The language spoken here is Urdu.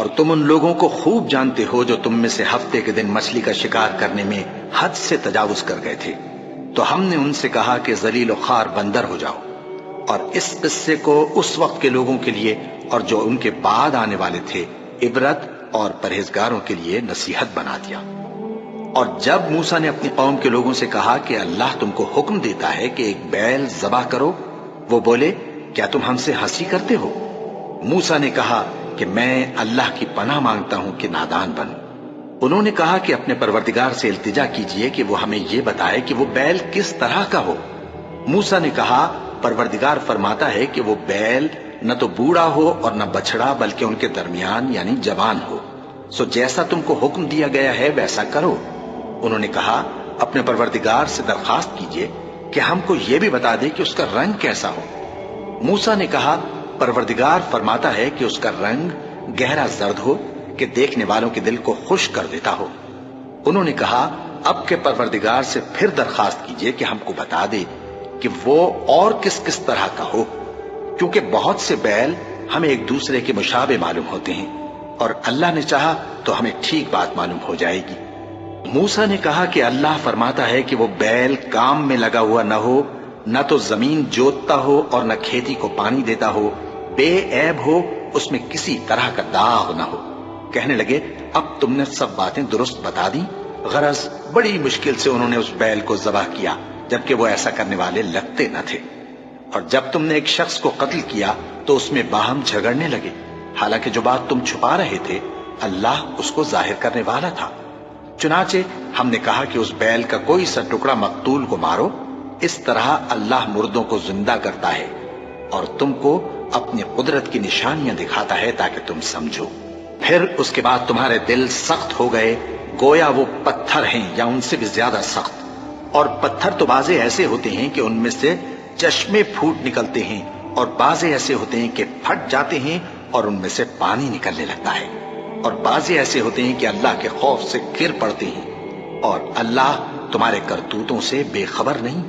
اور تم ان لوگوں کو خوب جانتے ہو جو تم میں سے ہفتے کے دن مچھلی کا شکار کرنے میں حد سے تجاوز کر گئے تھے، تو ہم نے ان سے کہا کہ ذلیل و خوار بندر ہو جاؤ، اور اس قصے کو اس وقت کے لوگوں کے لیے اور جو ان کے بعد آنے والے تھے عبرت اور پرہیزگاروں کے لیے نصیحت بنا دیا۔ اور جب موسیٰ نے اپنی قوم کے لوگوں سے کہا کہ اللہ تم کو حکم دیتا ہے کہ ایک بیل ذبح کرو، وہ بولے کیا تم ہم سے ہنسی کرتے ہو؟ موسیٰ نے کہا کہ میں اللہ کی پناہ مانگتا ہوں کہ نادان بنوں۔ انہوں نے کہا کہ اپنے پروردگار سے التجا کیجئے کہ وہ ہمیں یہ بتائے کہ وہ بیل کس طرح کا ہو۔ موسیٰ نے کہا پروردگار فرماتا ہے کہ وہ بیل نہ تو بوڑھا ہو اور نہ بچڑا، بلکہ ان کے درمیان یعنی جوان ہو، سو جیسا تم کو حکم دیا گیا ہے ویسا کرو۔ انہوں نے کہا اپنے پروردگار سے درخواست کیجئے کہ ہم کو یہ بھی بتا دے کہ اس کا رنگ کیسا ہو۔ موسیٰ نے کہا پروردگار فرماتا ہے کہ اس کا رنگ گہرا زرد ہو کہ دیکھنے والوں کے دل کو خوش کر دیتا ہو۔ انہوں نے کہا اب کے پروردگار سے پھر درخواست کیجئے کہ ہم کو بتا دے کہ وہ اور کس کس طرح کا ہو، کیونکہ بہت سے بیل ہمیں ایک دوسرے کے مشابہ معلوم ہوتے ہیں، اور اللہ نے چاہا تو ہمیں ٹھیک بات معلوم ہو جائے گی۔ موسیٰ نے کہا کہ اللہ فرماتا ہے کہ وہ بیل کام میں لگا ہوا نہ ہو، نہ تو زمین جوتتا ہو اور نہ کھیتی کو پانی دیتا ہو، بے عیب ہو، اس میں کسی طرح کا داغ نہ ہو۔ کہنے لگے اب تم نے سب باتیں درست بتا دی۔ غرض بڑی مشکل سے انہوں نے اس بیل کو ذبح کیا، جبکہ وہ ایسا کرنے والے لگتے نہ تھے۔ اور جب تم نے ایک شخص کو قتل کیا تو اس میں باہم جھگڑنے لگے، حالانکہ جو بات تم چھپا رہے تھے اللہ اس کو ظاہر کرنے والا تھا۔ چنانچہ ہم نے کہا کہ اس بیل کا کوئی سا ٹکڑا مقتول کو مارو، اس طرح اللہ مردوں کو زندہ کرتا ہے اور تم کو اپنی قدرت کی نشانیاں دکھاتا ہے تاکہ تم سمجھو۔ پھر اس کے بعد تمہارے دل سخت ہو گئے، گویا وہ پتھر ہیں یا ان سے بھی زیادہ سخت۔ اور پتھر تو بعضے ایسے ہوتے ہیں کہ ان میں سے چشمے پھوٹ نکلتے ہیں، اور بعضے ایسے ہوتے ہیں کہ پھٹ جاتے ہیں اور ان میں سے پانی نکلنے لگتا ہے، اور بعضے ایسے ہوتے ہیں کہ اللہ کے خوف سے گر پڑتے ہیں، اور اللہ تمہارے کرتوتوں سے بے خبر نہیں۔